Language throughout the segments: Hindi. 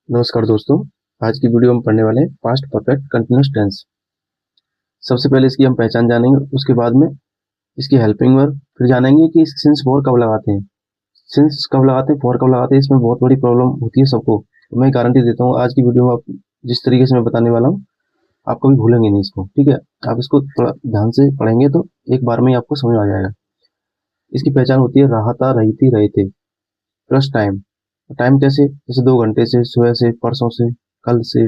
नमस्कार दोस्तों। आज की वीडियो में पढ़ने वाले हैं पास्ट परफेक्ट कंटिन्यूअस टेंस। सबसे पहले इसकी हम पहचान जानेंगे, उसके बाद में इसकी हेल्पिंग वर्ब, फिर जानेंगे कि सिंस फॉर कब लगाते हैं, सिंस कब लगाते हैं, फॉर कब लगाते हैं। इसमें बहुत बड़ी प्रॉब्लम होती है सबको, तो मैं गारंटी देता हूँ आज की वीडियो में आप जिस तरीके से मैं बताने वाला हूँ आप कभी भूलेंगे नहीं इसको। ठीक है, आप इसको थोड़ा ध्यान से पढ़ेंगे तो एक बार में ही आपको समझ आ जाएगा। इसकी पहचान होती है रहा, रही थी, रहे थे प्लस टाइम। टाइम कैसे, जैसे 2 घंटे से, सुबह से, परसों से, कल से,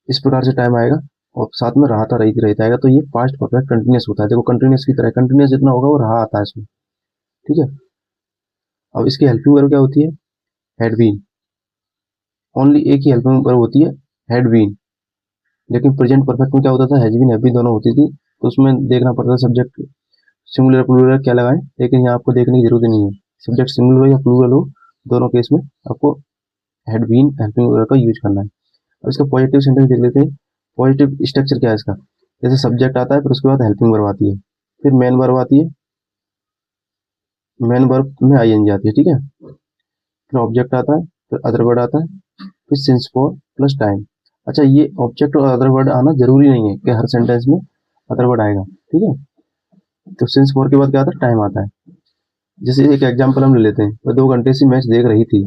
इस प्रकार से टाइम आएगा और साथ में रहा था, रही थी, रहता आएगा, तो ये पास्ट परफेक्ट कंटिन्यूअस होता है। देखो कंटिन्यूअस की तरह, कंटिन्यूअस जितना होगा वो रहा आता है इसमें। ठीक है, अब इसकी हेल्पिंग वर्ब क्या होती है, हैड बीन। ओनली एक ही हेल्पिंग वर्ब होती है, हैड बीन। लेकिन प्रेजेंट परफेक्ट में क्या होता था, हैज बीन, हैव बीन दोनों होती थी, तो उसमें देखना पड़ता था सब्जेक्ट सिंगुलर प्लूरल क्या लगाएं। लेकिन यहाँ आपको देखने की जरूरत नहीं है, सब्जेक्ट सिंगुलर हो या प्लूरल हो, दोनों केस में आपको हैड बीन हेल्पिंग वर्ब का यूज करना है। अब इसका पॉजिटिव सेंटेंस देख लेते हैं। पॉजिटिव स्ट्रक्चर क्या है इसका, जैसे सब्जेक्ट आता है, फिर उसके बाद हेल्पिंग वर्ब आती है, फिर मेन वर्ब आती है, मेन वर्ब में आईएनजी आती है। ठीक है, फिर ऑब्जेक्ट आता है, फिर अदर वर्ड आता है, फिर सिंस फॉर प्लस टाइम। अच्छा, ये ऑब्जेक्ट और अदर वर्ड आना जरूरी नहीं है कि हर सेंटेंस में अदर वर्ड आएगा। ठीक है, तो सिंस फॉर के बाद क्या आता है, टाइम आता है। जैसे एक एग्जांपल हम ले लेते हैं, वो 2 घंटे से मैच देख रही थी।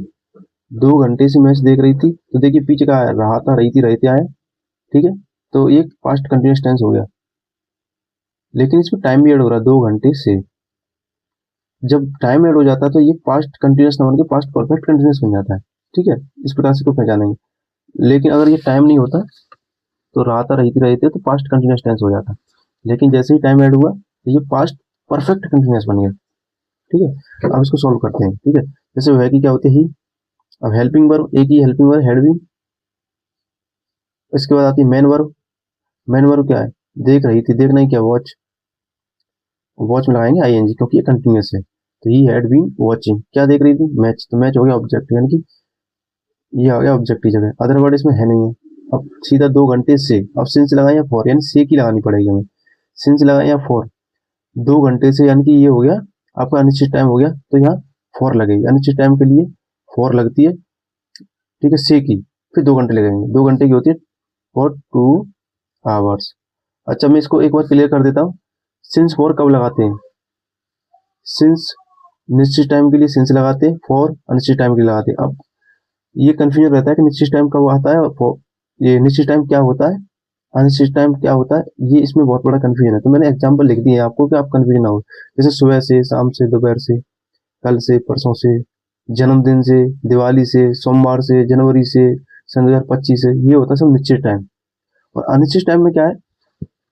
2 घंटे से मैच देख रही थी, तो देखिए पीछे का रहा था, रही थी, रहते आए। ठीक है, तो ये पास्ट कंटिन्यूअस टेंस हो गया, लेकिन इसमें टाइम भी ऐड हो रहा है, 2 घंटे से। जब टाइम ऐड हो जाता है तो ये पास्ट कंटिन्यूअस ना बन के पास्ट परफेक्ट कंटिन्यूअस बन जाता है। ठीक है, इस प्रकार से को पहचानेंगे। लेकिन अगर ये टाइम नहीं होता तो रहा था, रही थी, रहे थे, तो पास्ट कंटिन्यूअस टेंस हो जाता। लेकिन जैसे ही टाइम ऐड हुआ तो ये पास्ट परफेक्ट कंटिन्यूअस बन गया। ठीक है, अब इसको सॉल्व करते हैं। ठीक है, जैसे वह की क्या होती है, ही। अब हेल्पिंग वर्ब, एक ही हेल्पिंग वर्ब हैड बीन। इसके बाद आती है मेन वर्ब। मेन वर्ब क्या है, देख रही थी, देखना ही क्या, वॉच। वॉच में लगाएंगे आईएनजी क्योंकि ये कंटिन्यूअस है। तो ही हैड बीन वॉचिंग, क्या देख रही थी, मैच। तो मैच हो गया ऑब्जेक्ट, यानी कि ये आ गया ऑब्जेक्ट की जगह, अदर वर्ड इसमें है नहीं है। अब सीधा 2 घंटे से, अब सिंस लगाए या फॉर, यानी से की लगानी पड़ेगी हमें। सिंस लगाए या फॉर, 2 घंटे से, यानी कि ये हो गया आपका अनिश्चित टाइम हो गया, तो यहाँ फॉर लगेगी। अनिश्चित टाइम के लिए फॉर लगती है। ठीक है, से की, फिर 2 घंटे लगेंगे। 2 घंटे की होती है फॉर 2 आवर्स। अच्छा, मैं इसको एक बार क्लियर कर देता हूँ। सिंस फॉर कब लगाते हैं, सिंस निश्चित टाइम के लिए सिंस लगाते हैं, फॉर अनिश्चित टाइम के लिए लगाते हैं। अब ये कंफ्यूजन रहता है कि निश्चित टाइम कब आता है और ये निश्चित टाइम क्या होता है, अनिश्चित टाइम क्या होता है, ये इसमें बहुत बड़ा कंफ्यूजन है। तो मैंने एग्जांपल लिख दिए हैं आपको कि आप कंफ्यूजन ना हो। जैसे सुबह से, शाम से, दोपहर से, कल से, परसों से, जन्मदिन से, दिवाली से, सोमवार से, जनवरी से, सन 2025 से, ये होता है सब निश्चित टाइम। और अनिश्चित टाइम में क्या है,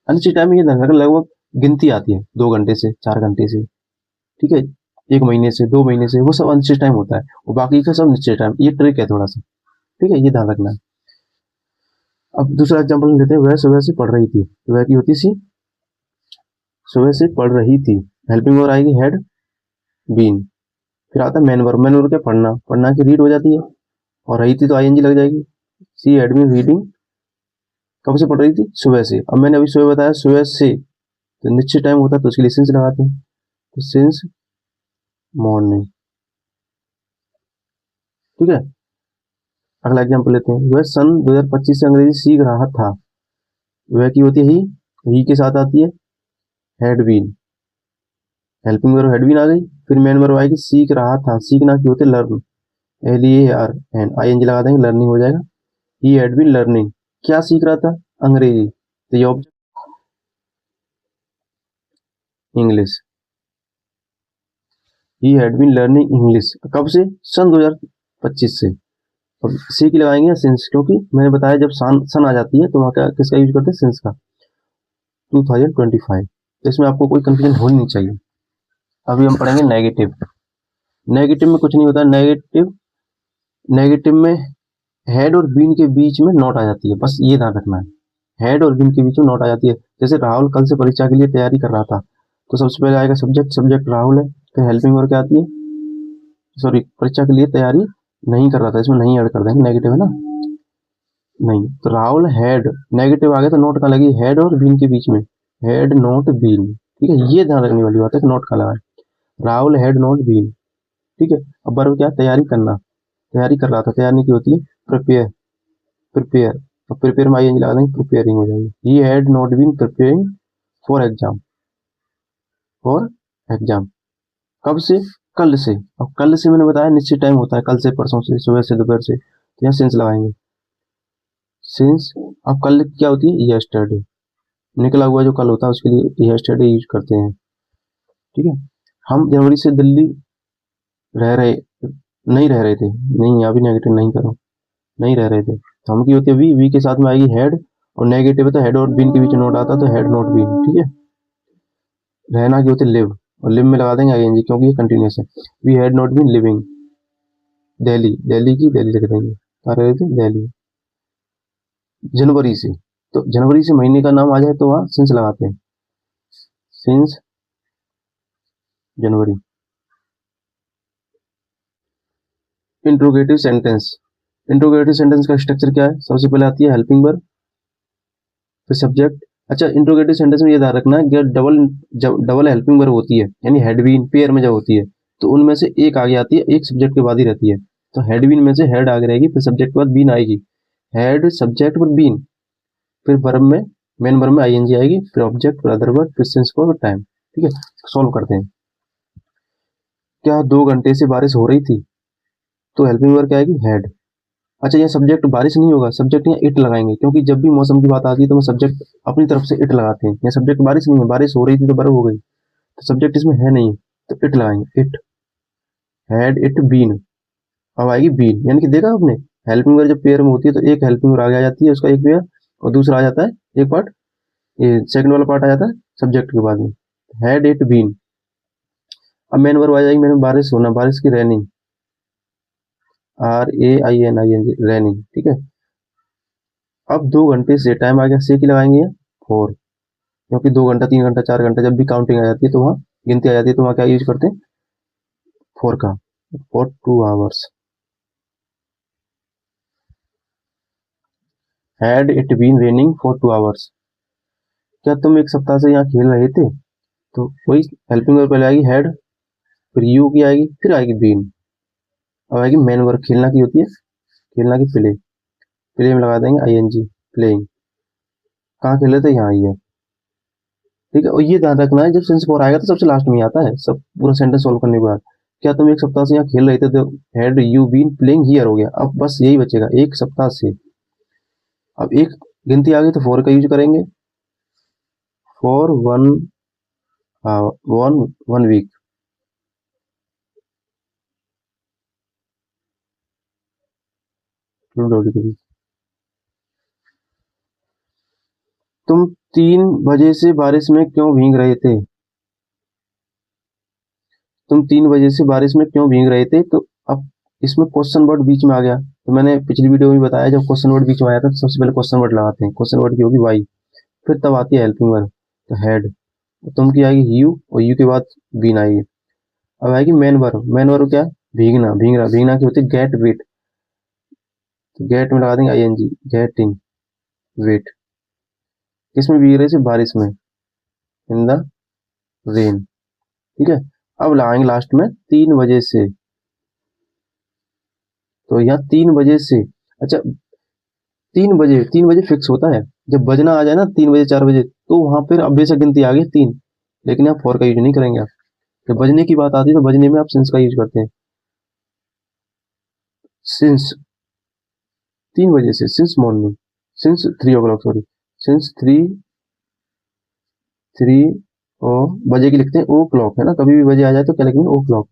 अनिश्चित टाइम में ये लगभग गिनती आती है, 2 घंटे से, 4 घंटे से। ठीक है, 1 महीने से, 2 महीने से, वो सब अनिश्चित टाइम होता है, और बाकी का सब निश्चित टाइम। ये ट्रिक है थोड़ा सा। ठीक है, ये ध्यान रखना है। अब दूसरा एग्जाम्पल लेते हैं, वह सुबह से पढ़ रही थी। वह की होती सी, सुबह से पढ़ रही थी, हेल्पिंग वर्ब आएगी हैड बीन। फिर आता है मेन वर्ब। मेन वर्ब क्या, पढ़ना। पढ़ना की रीड हो जाती है, और रही थी तो आईएनजी लग जाएगी। सी हैड बीन रीडिंग, कब से पढ़ रही थी, सुबह से। अब मैंने अभी सुबह बताया, सुबह से, तो निश्चित टाइम होता है तो उसके लिए सिंस लगाते हैं, तो सिंस मॉर्निंग। ठीक है, अगला एग्जाम्पल लेते हैं, वह सन 2025 से अंग्रेजी सीख रहा था। वह की होती है ही के साथ आती है had been, helping verb had been आ गई। फिर मेन वर्ब आएगी सीख रहा था, सीखना की होती है लर्न, LEARN, आईएनजी लगा देंगे, लर्निंग हो जाएगा। ही हैड बीन लर्निंग, क्या सीख रहा था, अंग्रेजी, तो ये object English. He had been learning English, कब से, सन 2025 से। अब सी की लगाएंगे सिंस, क्योंकि मैंने बताया जब सन आ जाती है तो वहाँ का किसका यूज करते हैं, सिंस का। 2025, तो इसमें आपको कोई कंफ्यूजन होनी नहीं चाहिए। अभी हम पढ़ेंगे नेगेटिव। नेगेटिव में कुछ नहीं होता। नेगेटिव, नेगेटिव में हेड और बीन के बीच में नोट आ जाती है, बस ये ध्यान रखना है। हेड और बीन के बीच में नोट आ जाती है। जैसे राहुल कल से परीक्षा के लिए तैयारी कर रहा था, तो सबसे पहले आएगा सब्जेक्ट, सब्जेक्ट राहुल है, फिर हेल्पिंग वर्ब क्या आती है, सॉरी, परीक्षा के लिए तैयारी नहीं कर रहा था, इसमें नहीं ऐड कर देंगे, नेगेटिव है ना, नहीं। तो राहुल हैड, नेगेटिव आ गया तो नोट कहाँ लगी, हेड और बीन के बीच में, हेड नोट बीन। ठीक है, ये ध्यान रखने वाली बात है कि नोट कहाँ लगा है, राहुल हैड नोट बीन। ठीक है, अब वर्ब क्या, तैयारी करना, तैयारी कर रहा था, तैयारी की होती है प्रिपेयर, प्रिपेयर, अब प्रिपेयर में आईएनजी लगा देंगे, प्रिपेयरिंग हो जाएगी। He had not been preparing for exam, for exam, कब से, कल से। अब कल से मैंने बताया निश्चित टाइम होता है, कल से, परसों से, सुबह से, दोपहर से, तो यहाँ सिंस लगाएंगे, सिंस। अब कल क्या होती है, यस्टरडे, निकला हुआ जो कल होता है उसके लिए यस्टरडे यूज करते हैं, ठीक है। हम जनवरी से दिल्ली रह रहे, नहीं रह रहे थे, नहीं यहाँ भी नेगेटिव नहीं करो, नहीं रह रहे थे, तो हम की होती है वी के साथ में आएगी हेड, और नेगेटिव है तो हेड और बीन के बीच नोट आता तो हेड नॉट बीन, ठीक है। रहना की होती है लिव, और लिव में लगा देंगे आईएनजी क्योंकि ये कंटिन्यूस है। We had not been living Delhi, Delhi की दिल्ली लिख देंगे, कहाँ रह रहे थे, दिल्ली। जनवरी से, तो जनवरी से महीने का नाम आ जाए तो वहाँ सिंस लगाते हैं, since January. Interrogative sentence, interrogative sentence का स्ट्रक्चर क्या है, सबसे पहले आती है हेल्पिंग वर्ब, फिर सब्जेक्ट। अच्छा, इंट्रोगेटिव सेंटेंस में ये ध्यान रखना है कि डबल, जब डबल हेल्पिंग वर्ब होती है, यानी हेड बीन पेयर में जब होती है, तो उनमें से एक आगे आती है, एक सब्जेक्ट के बाद ही रहती है। तो हेड बीन में से हेड आगे रहेगी, फिर सब्जेक्ट के बाद बीन आएगी, हेड सब्जेक्ट पर बीन, फिर वर्ब में, मेन वर्ब में आईएनजी आएगी, फिर ऑब्जेक्ट, फिर अदर वर्ब, फिर सिंस फॉर टाइम, ठीक है। सॉल्व करते हैं। क्या 2 घंटे से बारिश हो रही थी, तो हेल्पिंग वर्ब क्या आएगी, हेड। अच्छा, ये सब्जेक्ट बारिश नहीं होगा, सब्जेक्ट यहाँ इट लगाएंगे, क्योंकि जब भी मौसम की बात आती है तो हम सब्जेक्ट अपनी तरफ से इट लगाते हैं। यहाँ सब्जेक्ट बारिश नहीं है, बारिश हो रही थी तो बर्फ हो गई, तो सब्जेक्ट इसमें है नहीं, तो इट लगाएंगे, इट, हैड इट बीन। अब आएगी बीन, यानी कि देखा आपने, हेल्पिंग वर्ब जब पेयर में होती है तो एक हेल्पिंग वर्ब आगे आ जाती है, उसका एक पेयर, और दूसरा आ जाता है एक पार्ट, ये सेकंड वाला पार्ट आ जाता है सब्जेक्ट के बाद में, हैड इट बीन। अब मेन वर्ब आ जाएगी, मैंने बारिश होना, बारिश की रैनिंग, RAINING, रैनिंग, ठीक है। अब 2 घंटे से टाइम आ गया, से की लगाएंगे 4, क्योंकि 2 घंटा, 3 घंटा, 4 घंटा जब भी काउंटिंग आ जाती है तो वहाँ गिनती आ जाती है, तो वहाँ क्या यूज करते हैं, 4 का, for 2 hours. Had it been raining for 2 hours, क्या तुम एक सप्ताह से यहाँ खेल रहे थे, तो वही हेल्पिंग वर्ब पहले आएगी हेड, फिर यू की आएगी, फिर आएगी बीन। अब आएगी मेन वर्ब, खेलना की होती है, खेलना की प्ले, प्ले में लगा देंगे आईएनजी, प्लेइंग। कहाँ खेले थे, यहाँ ही है, ठीक है। और ये ध्यान रखना है, जब सेंस फॉर आएगा तो सबसे लास्ट में ही आता है, सब पूरा सेंटेंस सोल्व करने के बाद। क्या तुम एक सप्ताह से यहाँ खेल रहे थे, तो had you been playing here हो गया, अब बस यही बचेगा, एक सप्ताह से। अब एक गिनती आ गई तो 4 का यूज करेंगे, फॉर वन वीक, तुम 3 बजे से बारिश में क्यों भीग रहे थे, तुम 3 बजे से बारिश में क्यों भीग रहे थे, तो अब इसमें क्वेश्चन वर्ड बीच में आ गया, तो मैंने पिछली वीडियो में बताया, जब क्वेश्चन वर्ड बीच में आया था तो सबसे पहले क्वेश्चन वर्ड लगाते हैं, क्वेश्चन वर्ड की होगी वाई, फिर तब आती है हेल्पिंग वर्ब, तो हेड, तुम की आएगी यू, और यू के बाद बीन आएगी। अब आएगी मेन वर्ब, मेन वर्ब क्या है, भीगना, भीगना, भीगना की होती है गेट वेट, तो गेट में लगा देंगे आईएनजी, गेटिंग वेट, किसमें भीग रहे थे, बारिश में, इन द रेन, ठीक है। अब लगाएंगे लास्ट में 3 बजे से, तो यहाँ 3 बजे से, अच्छा 3 बजे, 3 बजे फिक्स होता है, जब बजना आ जाए ना 3 बजे, 4 बजे, तो वहां पर अब बेशक गिनती आ गई 3, लेकिन आप 4 का यूज नहीं करेंगे आप, जब बजने की बात आती है तो बजने में आप सिंस का यूज करते हैं, सिंस 3 बजे से, since morning, since 3 o'clock, sorry, since three o बजे की लिखते हैं, ओ क्लॉक है ना, कभी भी बजे आ जाए तो क्या लिखेंगे, ओ क्लॉक,